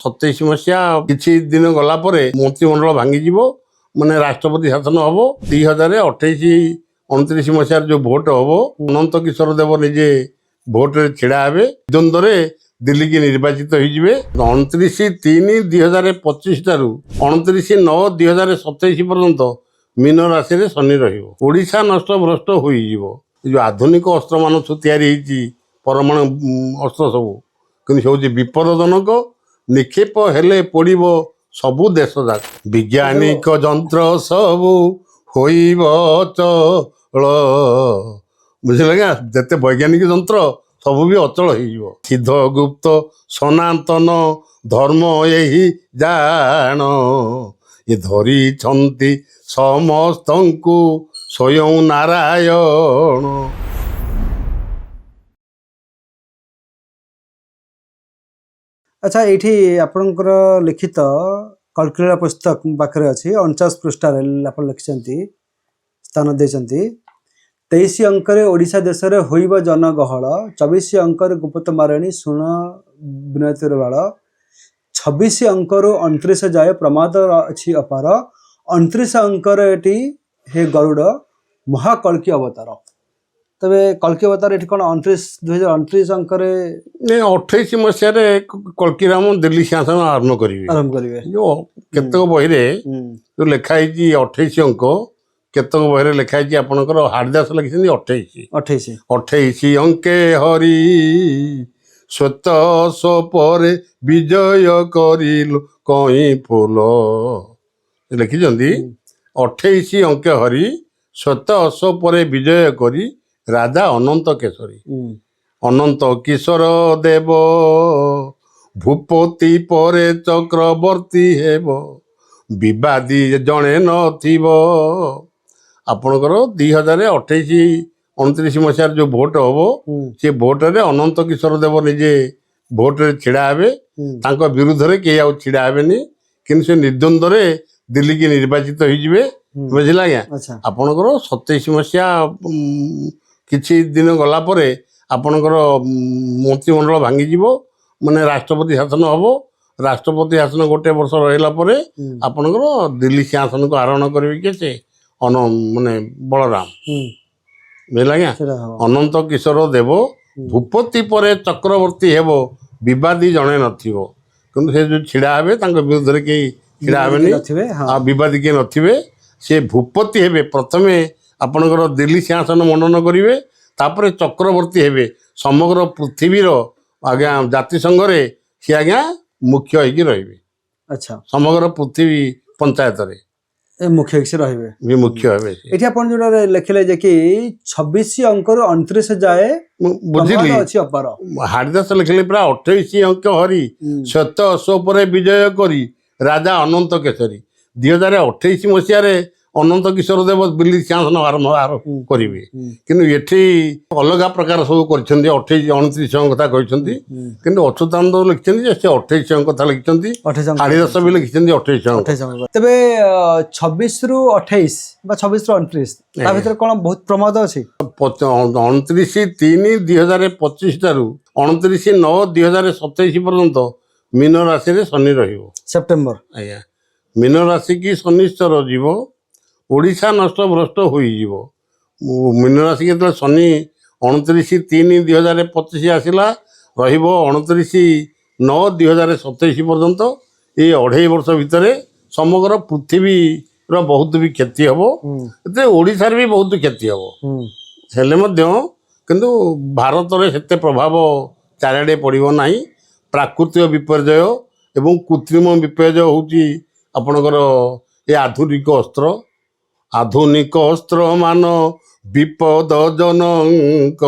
27 ମସିହା କିଛି ଦିନ ଗଲା ପରେ ମନ୍ତ୍ରିମଣ୍ଡଳ ଭାଙ୍ଗିଯିବ, ମାନେ ରାଷ୍ଟ୍ରପତି ଶାସନ ହବ। 2028-29 ମସିହାରେ ଯୋଉ ଭୋଟ ହବ, ଅନନ୍ତ କିଶୋର ଦେବ ନିଜେ ଭୋଟରେ ଛିଡା ହେବେ, ଦ୍ୱନ୍ଦ୍ୱରେ ଦିଲ୍ଲୀକି ନିର୍ବାଚିତ ହେଇଯିବେ। 29/3/2025 ଠାରୁ 29/9/2027 ପର୍ଯ୍ୟନ୍ତ ମୀନ ରାଶିରେ ଶନି ରହିବ। ଓଡ଼ିଶା ନଷ୍ଟ ଭ୍ରଷ୍ଟ ହୋଇଯିବ। ଯୋଉ ଆଧୁନିକ ଅସ୍ତ୍ରମାନ ସବୁ ତିଆରି ହେଇଛି, ପରମାଣୁ ଅସ୍ତ୍ର ସବୁ, କିନ୍ତୁ ସେ ହେଉଛି ବିପଦଜନକ। ନିକ୍ଷେପ ହେଲେ ପଡ଼ିବ ସବୁ ଦେଶ ଯାକ। ବିଜ୍ଞାନିକ ଯନ୍ତ୍ର ସବୁ ହୋଇବ ଅଚଳ, ବୁଝିଲେ ଆଜ୍ଞା। ଯେତେ ବୈଜ୍ଞାନିକ ଯନ୍ତ୍ର ସବୁ ବି ଅଚଳ ହେଇଯିବ। ସିଦ୍ଧ ଗୁପ୍ତ ସନାତନ ଧର୍ମ ଏହି ଜାଣ, ଏ ଧରିଛନ୍ତି ସମସ୍ତଙ୍କୁ ସ୍ୱୟଂ ନାରାୟଣ। ଆଚ୍ଛା, ଏଇଠି ଆପଣଙ୍କର ଲିଖିତ କଲ୍କିଳା ପୁସ୍ତକ ପାଖରେ ଅଛି, 49 ପୃଷ୍ଠାରେ ଆପଣ ଲେଖିଛନ୍ତି, ସ୍ଥାନ ଦେଇଛନ୍ତି। 23 ଅଙ୍କରେ ଓଡ଼ିଶା ଦେଶରେ ହୋଇବ ଜନଗହଳ, 24 ଅଙ୍କରେ ଗୁପ୍ତ ମାରଣୀ ଶୁଣ ବିନତିର ବାଳ, 26 ଅଙ୍କରୁ 29 ଯାଏ ପ୍ରମାଦ ଅଛି ଅପାର, 29 ଅଙ୍କରେ ଏଠି ହେ ଗରୁଡ଼ ମହାକଳ୍କି ଅବତାର। ତେବେ କଳ୍କି ଅବତାର ଏଠି କ'ଣ 2029 ଅଙ୍କରେ 28 ମସିହାରେ କଳ୍କିରାମ ଦିଲ୍ଲୀ ସିଂହାସନ ଆରମ୍ଭ କରିବେ। ଯୋଉ କେତେକ ବହିରେ ଯୋଉ ଲେଖା ହେଇଛି 28 ଅଙ୍କ, କେତେକ ବହିରେ ଲେଖା ହେଇଛି ଆପଣଙ୍କର ହାଡ଼ିଦାସ ଲେଖିଛନ୍ତି 28 ଅଙ୍କେ ହରି ଶ୍ଵେତ ପରେ ବିଜୟ କରିଲୁ କଇଁ ଫୁଲ, ଲେଖିଛନ୍ତି 28 ଅଙ୍କେ ହରି ଶ୍ଵେତ ପରେ ବିଜୟ କରି ରାଜା ଅନନ୍ତ କେଶରୀ। ଅନନ୍ତ କିଶୋର ଦେବ ଭୂପତି ପରେ ଚକ୍ରବର୍ତ୍ତୀ ହେବ, ବିବାଦୀ ଜଣେ ନଥିବ। ଆପଣଙ୍କର 2028-29 ମସିହାରେ ଯୋଉ ଭୋଟ ହବ, ସେ ଭୋଟରେ ଅନନ୍ତ କିଶୋର ଦେବ ନିଜେ ଭୋଟରେ ଛିଡା ହେବେ। ତାଙ୍କ ବିରୁଦ୍ଧରେ କେହି ଆଉ ଛିଡା ହେବେନି, କିନ୍ତୁ ସେ ନିର୍ଦ୍ୱନ୍ଦ୍ୱରେ ଦିଲ୍ଲୀକି ନିର୍ବାଚିତ ହେଇଯିବେ, ବୁଝିଲେ ଆଜ୍ଞା। ଆପଣଙ୍କର 27 ମସିହା କିଛି ଦିନ ଗଲା ପରେ ଆପଣଙ୍କର ମନ୍ତ୍ରିମଣ୍ଡଳ ଭାଙ୍ଗିଯିବ, ମାନେ ରାଷ୍ଟ୍ରପତି ଶାସନ ହବ। ରାଷ୍ଟ୍ରପତି ଶାସନ ଗୋଟେ ବର୍ଷ ରହିଲା ପରେ ଆପଣଙ୍କର ଦିଲ୍ଲୀ ସିଂହାସନକୁ ଆରୋହଣ କରିବେ କିଏ? ସେ ମାନେ ବଳରାମ, ବୁଝିଲେ ଆଜ୍ଞା। ଅନନ୍ତ କିଶୋର ଦେବ ଭୂପତି ପରେ ଚକ୍ରବର୍ତ୍ତୀ ହେବ, ବିବାଦୀ ଜଣେ ନଥିବ। କିନ୍ତୁ ସେ ଯୋଉ ଛିଡା ହେବେ ତାଙ୍କ ବିରୁଦ୍ଧରେ କେହି ଛିଡା ହେବେନି, ଆଉ ବିବାଦୀ କିଏ ନଥିବେ। ସେ ଭୂପତି ହେବେ, ପ୍ରଥମେ ଆପଣଙ୍କର ଦିଲ୍ଲୀ ସିଂହାସନ ମଣ୍ଡନ କରିବେ, ତାପରେ ଚକ୍ରବର୍ତ୍ତୀ ହେବେ। ସମଗ୍ର ପୃଥିବୀର ଆଜ୍ଞା ଜାତିସଂଘରେ ସିଏ ଆଜ୍ଞା ମୁଖ୍ୟ ହେଇକି ରହିବେ। ସମଗ୍ର ପୃଥିବୀ ପଞ୍ଚାୟତରେ ମୁଖ୍ୟ ହେଇକି ରହିବେ, ମୁଖ୍ୟ ହେବେ। ଏଠି ଆପଣ ଯୋଉଟା ଲେଖିଲେ ଯେ କି 26 ଅଙ୍କରୁ 29 ଯାଏ ବୁଝିଲି, ହାଡ଼ିଦାସ ଲେଖିଲେ ପୁରା 28 ଅଙ୍କ ହରି ଶ୍ଵେତ ପରେ ବିଜୟ କରି ରାଜା ଅନନ୍ତ କେଶରୀ। 2028 ମସିହାରେ ଅନନ୍ତ କିଶୋର ଦେବ ଦିଲ୍ଲୀ ସିଂହାସନ ଆରମ୍ଭ କରିବେ, କିନ୍ତୁ ଏଠି ଅଲଗା ପ୍ରକାର ସବୁ କରିଛନ୍ତି। 28-29 ଅଙ୍କ କଥା କହିଛନ୍ତି, କିନ୍ତୁ ଅଚ୍ୟୁତାନନ୍ଦ ଲେଖିଛନ୍ତି ଯେ ସେ 28 ଅଙ୍କ କଥା ଲେଖିଛନ୍ତି। ହାଡ଼ିଦାସ ବି ଲେଖିଛନ୍ତି 28 ଅଙ୍କ। ତେବେ 26 ରୁ 28 ବା 26 ରୁ 29 ତା ଭିତରେ କ'ଣ ବହୁତ ପ୍ରମାଦ ଅଛି? 29/3/2025 ଠାରୁ 29/9/2027 ପର୍ଯ୍ୟନ୍ତ ମୀନ ରାଶିରେ ଶନି ରହିବ। ସେପ୍ଟେମ୍ବର, ଆଜ୍ଞା। ମୀନ ରାଶି କି ଶନିଶ୍ଚର ଯିବ, ଓଡ଼ିଶା ନଷ୍ଟ ଭ୍ରଷ୍ଟ ହୋଇଯିବ। ମୀନ ରାଶି ଯେତେବେଳେ ଶନି 29/3/2025 ଆସିଲା, ରହିବ 29/9/2027 ପର୍ଯ୍ୟନ୍ତ। ଏଇ 2.5 ବର୍ଷ ଭିତରେ ସମଗ୍ର ପୃଥିବୀର ବହୁତ ବି କ୍ଷତି ହବ, ଏଥିରେ ଓଡ଼ିଶାରେ ବି ବହୁତ କ୍ଷତି ହବ। ହେଲେ ମଧ୍ୟ କିନ୍ତୁ ଭାରତରେ ସେତେ ପ୍ରଭାବ ଚାରିଆଡ଼େ ପଡ଼ିବ ନାହିଁ। ପ୍ରାକୃତିକ ବିପର୍ଯ୍ୟୟ ଏବଂ କୃତ୍ରିମ ବିପର୍ଯ୍ୟୟ ହେଉଛି ଆପଣଙ୍କର ଏ ଆଧୁନିକ ଅସ୍ତ୍ର ମାନ ବିପଦଜନକ,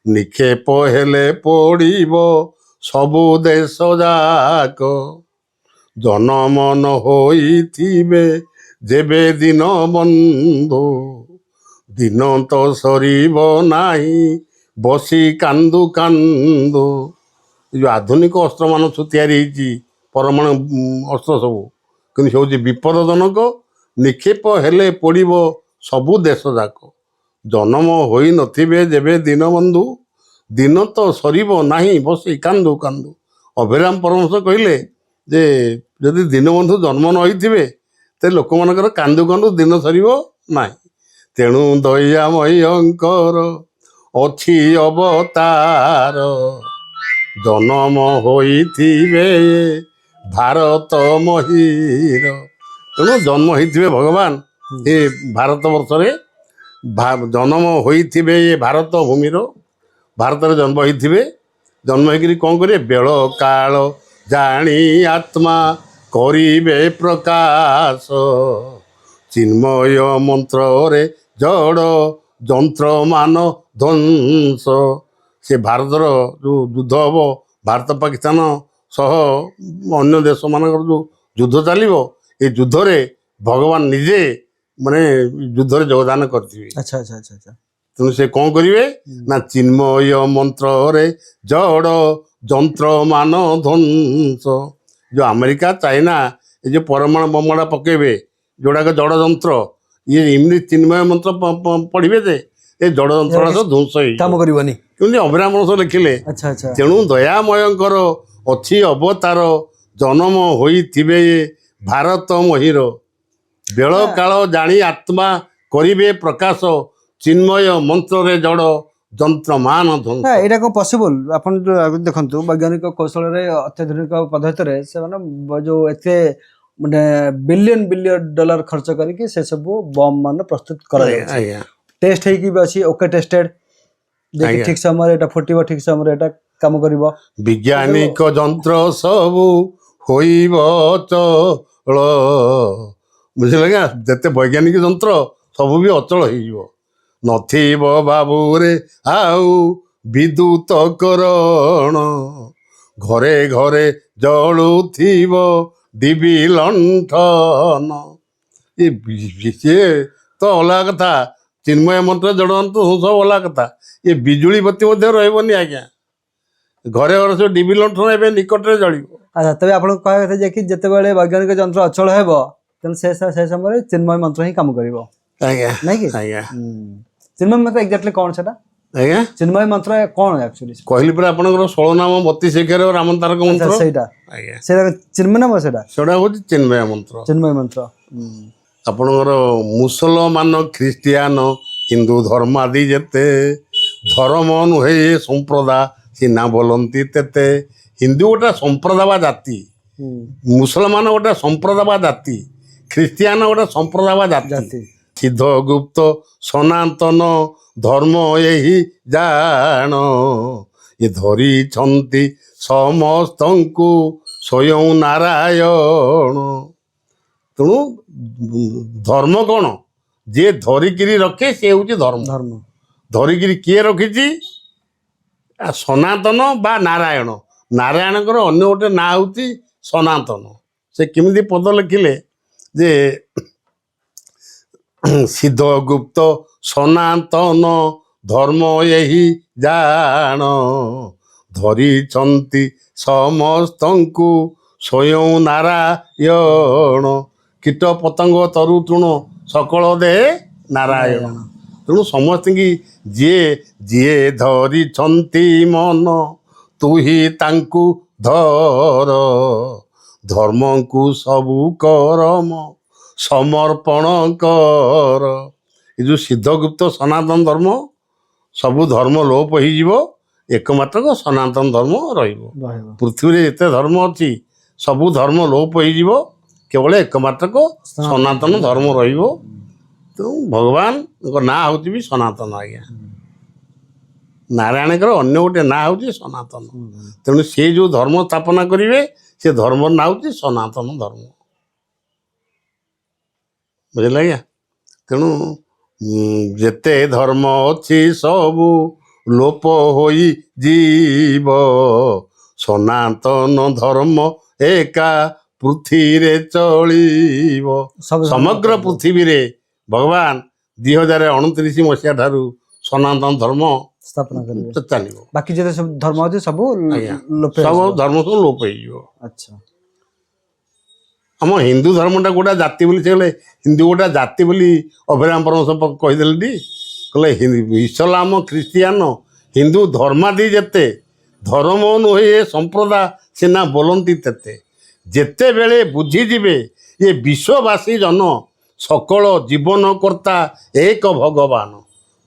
ନିକ୍ଷେପ ହେଲେ ପଡ଼ିବ ସବୁ ଦେଶ ଯାକ। ଜନମନ ହୋଇଥିବେ ଯେବେ ଦିନ ବନ୍ଧୁ, ଦିନ ତ ସରିବ ନାହିଁ ବସି କାନ୍ଦୁ କାନ୍ଦୁ। ଏ ଯୋଉ ଆଧୁନିକ ଅସ୍ତ୍ରମାନ ସବୁ ତିଆରି ହେଇଛି, ପରମାଣୁ ଅସ୍ତ୍ର ସବୁ, କିନ୍ତୁ ସେ ହେଉଛି ବିପଦଜନକ। ନିକ୍ଷେପ ହେଲେ ପଡ଼ିବ ସବୁ ଦେଶ ଯାକ। ଜନମ ହୋଇନଥିବେ ଯେବେ ଦୀନବନ୍ଧୁ, ଦିନ ତ ସରିବ ନାହିଁ ବସି କାନ୍ଦୁ କାନ୍ଦୁ। ଅଭିରାମ ପରମହଂସ କହିଲେ ଯେ ଯଦି ଦୀନବନ୍ଧୁ ଜନ୍ମ ନ ହୋଇଥିବେ ତେବେ ଲୋକମାନଙ୍କର କାନ୍ଦୁ କାନ୍ଦୁ ଦିନ ସରିବ ନାହିଁ। ତେଣୁ ଦୟାମୟଙ୍କର ଅଛି ଅବତାର, ଜନମ ହୋଇଥିବେ ଭାରତ ମହୀର। ତେଣୁ ଜନ୍ମ ହେଇଥିବେ ଭଗବାନ ଏ ଭାରତ ବର୍ଷରେ, ଜନ୍ମ ହୋଇଥିବେ ଏ ଭାରତ ଭୂମିର, ଭାରତରେ ଜନ୍ମ ହେଇଥିବେ। ଜନ୍ମ ହେଇକିରି କ'ଣ କରିବେ? ବେଳ କାଳ ଜାଣି ଆତ୍ମା କରିବେ ପ୍ରକାଶ, ଚିନ୍ମୟ ମନ୍ତ୍ରରେ ଜଡ଼ ଯନ୍ତ୍ରମାନ ଧ୍ୱଂସ। ସେ ଭାରତର ଯେଉଁ ଯୁଦ୍ଧ ହେବ, ଭାରତ ପାକିସ୍ତାନ ସହ ଅନ୍ୟ ଦେଶମାନଙ୍କର ଯେଉଁ ଯୁଦ୍ଧ ଚାଲିବ, ଏ ଯୁଦ୍ଧରେ ଭଗବାନ ନିଜେ ମାନେ ଯୁଦ୍ଧରେ ଯୋଗଦାନ କରିଥିବେ। ଆଚ୍ଛା ଆଚ୍ଛା ଆଚ୍ଛା ଆଚ୍ଛା। ତେଣୁ ସେ କ'ଣ କରିବେ ନା ଚିନ୍ମୟ ମନ୍ତ୍ରରେ ଜଡ଼ ଯନ୍ତ୍ରମାନ ଧ୍ୱଂସ। ଯେଉଁ ଆମେରିକା ଚାଇନା ଏ ଯେଉଁ ପରମାଣୁ ବୋମାଟା ପକେଇବେ, ଯେଉଁଟାକ ଜଡ଼ ଯନ୍ତ୍ର, ଇଏ ଏମିତି ଚିନ୍ମୟ ମନ୍ତ୍ର ପଢ଼ିବେ ଯେ ଏ ଜଡ଼ ଯନ୍ତ୍ରଟା ସବୁ ଧ୍ୱଂସ ହେଇଯିବ, କାମ କରିବନି। କେମିତି ଅଭିରାମ ପରମହଂସ ଲେଖିଲେ। ଆଚ୍ଛା ଆଚ୍ଛା। ତେଣୁ ଦୟାମୟଙ୍କର ଅଛି ଅବତାର, ଜନମ ହୋଇଥିବେ ଏ ଭାରତ ମହୀର, ବେଳ କାଳ ଜାଣି ଆତ୍ମା କରିବେ ପ୍ରକାଶ, ଚିନ୍ମୟ ମନ୍ତ୍ରରେ ଜଡ଼ ଯନ୍ତ୍ରମାନ ଧ୍ୱଂସ। ନା ଏଇଟା କ'ଣ ପସିବଲ୍? ଆପଣ ଯୋଉ ଦେଖନ୍ତୁ ବୈଜ୍ଞାନିକ କୌଶଳରେ ଅତ୍ୟାଧୁନିକ ପଦ୍ଧତିରେ ସେମାନେ ଯୋଉ ଏତେ ମାନେ ବିଲିୟନ ଡଲାର ଖର୍ଚ୍ଚ କରିକି ସେ ସବୁ ବମ୍ ମାନ ପ୍ରସ୍ତୁତ କରାଯାଉଛି। ଆଜ୍ଞା ଟେଷ୍ଟ ହେଇକି ବି ଅଛି, ଓକେ ଟେଷ୍ଟେଡ, ଯେ ଠିକ ସମୟରେ ଏଟା ଫୁଟିବ, ଠିକ ସମୟରେ ଏଟା କାମ କରିବ। ବିଜ୍ଞାନିକ ଯନ୍ତ୍ର ସବୁ ହୋଇବ ଅଚଳ, ବୁଝିଲେ ଆଜ୍ଞା? ଯେତେ ବୈଜ୍ଞାନିକ ଯନ୍ତ୍ର ସବୁ ବି ଅଚଳ ହେଇଯିବ। ନଥିବ ବାବୁରେ ଆଉ ବିଦ୍ୟୁତ କରଣ, ଘରେ ଘରେ ଜଳୁଥିବ ଡିବି ଲଣ୍ଠନ। ସିଏ ତ ଅଲଗା କଥା, ଚିନ୍ମୟ ମନ୍ତ୍ର ଜଡ଼ନ୍ତୁ ସବୁ ଅଲଗା କଥା। ଏ ବିଜୁଳି ବତୀ ମଧ୍ୟ ରହିବନି ଆଜ୍ଞା, ଘରେ ଘରେ ସବୁ ଡିବି ଲଣ୍ଠନ ଏବେ ନିକଟରେ ଜଳିବ। ଆଚ୍ଛା, ତେବେ ଆପଣଙ୍କୁ କହିବା କଥା ଯେ କି ଯେତେବେଳେ ବୈଜ୍ଞାନିକ ଯନ୍ତ୍ର ଅଚଳ ହେବ, ତେଣୁ ସେ ସମୟରେ ଚିନ୍ମୟ ମନ୍ତ୍ର ହିଁ କାମ କରିବ, ଆଜ୍ଞା ନାଇଁ କି? ଆଜ୍ଞା ଚିନ୍ମୟ ମନ୍ତ୍ର ଏକ୍ଜାକ୍ଟଲି କ'ଣ ସେଟା? ଆଜ୍ଞା ଚିନ୍ମୟ ମନ୍ତ୍ର କ'ଣ ଆକ୍ଚୁଆଲି? କହିଲି ପରା ଆପଣଙ୍କର 16 ନାମ 32 ଶିକ୍ଷାର ରାମ ତାରକ ମନ୍ତ୍ର। ସେଇଟା ଆଜ୍ଞା ସେଇଟା ଚିନ୍ମୟ ନାମ, ସେଟା ସେଟା ହେଉଛି ଚିନ୍ମୟ ମନ୍ତ୍ର। ଚିନ୍ମୟ ମନ୍ତ୍ର। ଆପଣଙ୍କର ମୁସଲମାନ ଖ୍ରୀଷ୍ଟିଆନ ହିନ୍ଦୁ ଧର୍ମାଦି ଯେତେ, ଧର୍ମ ନୁହେଁ ଏ ସମ୍ପ୍ରଦା ସିନା ବୋଲନ୍ତି ତେତେ। ହିନ୍ଦୁ ଗୋଟେ ସମ୍ପ୍ରଦାୟ ବା ଜାତି, ମୁସଲମାନ ଗୋଟେ ସମ୍ପ୍ରଦାୟ ବା ଜାତି, ଖ୍ରୀଷ୍ଟିଆନ ଗୋଟେ ସମ୍ପ୍ରଦାୟ ବା ଜାତି। ସିଦ୍ଧ ଗୁପ୍ତ ସନାତନ ଧର୍ମ ଏହି ଜାଣ, ଏ ଧରିଛନ୍ତି ସମସ୍ତଙ୍କୁ ସ୍ୱୟଂ ନାରାୟଣ। ତେଣୁ ଧର୍ମ କ'ଣ? ଯିଏ ଧରିକିରି ରଖେ ସେ ହେଉଛି ଧର୍ମ। ଧର୍ମ ଧରିକିରି କିଏ ରଖିଛି? ସନାତନ ବା ନାରାୟଣ। ନାରାୟଣଙ୍କର ଅନ୍ୟ ଗୋଟେ ନାଁ ହେଉଛି ସନାତନ। ସେ କେମିତି ପଦ ଲେଖିଲେ ଯେ ସିଦ୍ଧ ଗୁପ୍ତ ସନାତନ ଧର୍ମ ଏହି ଜାଣ, ଧରିଛନ୍ତି ସମସ୍ତଙ୍କୁ ସ୍ୱୟଂ ନାରାୟଣ। କୀଟ ପତଙ୍ଗ ତରୁ ତୃଣ ସକଳ ଦେ ନାରାୟଣ। ତେଣୁ ସମସ୍ତଙ୍କୁ ଯିଏ ଯିଏ ଧରିଛନ୍ତି ମନ, ତୁହି ତାଙ୍କୁ ଧର, ଧର୍ମଙ୍କୁ ସବୁ କରମ ସମର୍ପଣ କର। ଏ ଯେଉଁ ସିଦ୍ଧଗୁପ୍ତ ସନାତନ ଧର୍ମ, ସବୁ ଧର୍ମ ଲୋପ ହେଇଯିବ, ଏକମାତ୍ର ସନାତନ ଧର୍ମ ରହିବ। ପୃଥିବୀରେ ଯେତେ ଧର୍ମ ଅଛି ସବୁ ଧର୍ମ ଲୋପ ହେଇଯିବ, କେବଳ ଏକମାତ୍ର ସନାତନ ଧର୍ମ ରହିବ। ତେଣୁ ଭଗବାନଙ୍କ ନାଁ ହେଉଛି ବି ସନାତନ ଆଜ୍ଞା। ନାରାୟଣଙ୍କର ଅନ୍ୟ ଗୋଟେ ନାଁ ହେଉଛି ସନାତନ। ତେଣୁ ସେ ଯେଉଁ ଧର୍ମ ସ୍ଥାପନା କରିବେ, ସେ ଧର୍ମର ନାଁ ହେଉଛି ସନାତନ ଧର୍ମ, ବୁଝିଲେ ଆଜ୍ଞା? ତେଣୁ ଯେତେ ଧର୍ମ ଅଛି ସବୁ ଲୋପ ହୋଇଯିବ, ସନାତନ ଧର୍ମ ଏକା ପୃଥିବୀରେ ଚଳିବ। ସମଗ୍ର ପୃଥିବୀରେ ଭଗବାନ 2029 ମସିହା ଠାରୁ ସନାତନ ଧର୍ମ ସ୍ଥାପନା କରିବେ, ଚାଲିବ। ବାକି ଯେତେ ସବୁ ଧର୍ମ ଅଛି ସବୁ ସବୁ ଧର୍ମ ସବୁ ଲୋପ ହେଇଯିବ। ଆଚ୍ଛା, ଆମ ହିନ୍ଦୁ ଧର୍ମଟା ଗୋଟା ଜାତି ବୋଲି, ସେ କହିଲେ ହିନ୍ଦୁ ଗୋଟା ଜାତି ବୋଲି ଅଭିରାମ ପରମହଂସ କହିଦେଲେ ଟି। କହିଲେ ଇସଲାମ ଖ୍ରୀଷ୍ଟିଆନ ହିନ୍ଦୁ ଧର୍ମାଦି ଯେତେ, ଧର୍ମ ନୁହେଁ ଏ ସମ୍ପ୍ରଦା ସିନା ବୋଲନ୍ତି ତେତେ। ଯେତେବେଳେ ବୁଝିଯିବେ ଏ ବିଶ୍ୱବାସୀ ଜନ ସକଳ ଜୀବନ କର୍ତ୍ତା ଏକ ଭଗବାନ।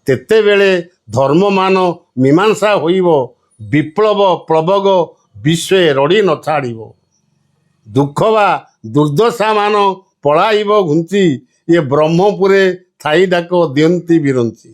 ତେତେବେଳେ ଧର୍ମମାନ ମୀମାଂସା ହୋଇବ ବିପ୍ଳବ ପ୍ଳବଗ ବିଶ୍ୱେ ରଡ଼ି ନ ଛାଡ଼ିବ। ଦୁଃଖ ବା ଦୁର୍ଦ୍ଦଶାମାନ ପଳାଇବ ଘୁଞ୍ଚି ଏ ବ୍ରହ୍ମପୁରେ ଥାଇ ଡାକ ଦିଅନ୍ତି ବିରଞ୍ଚି।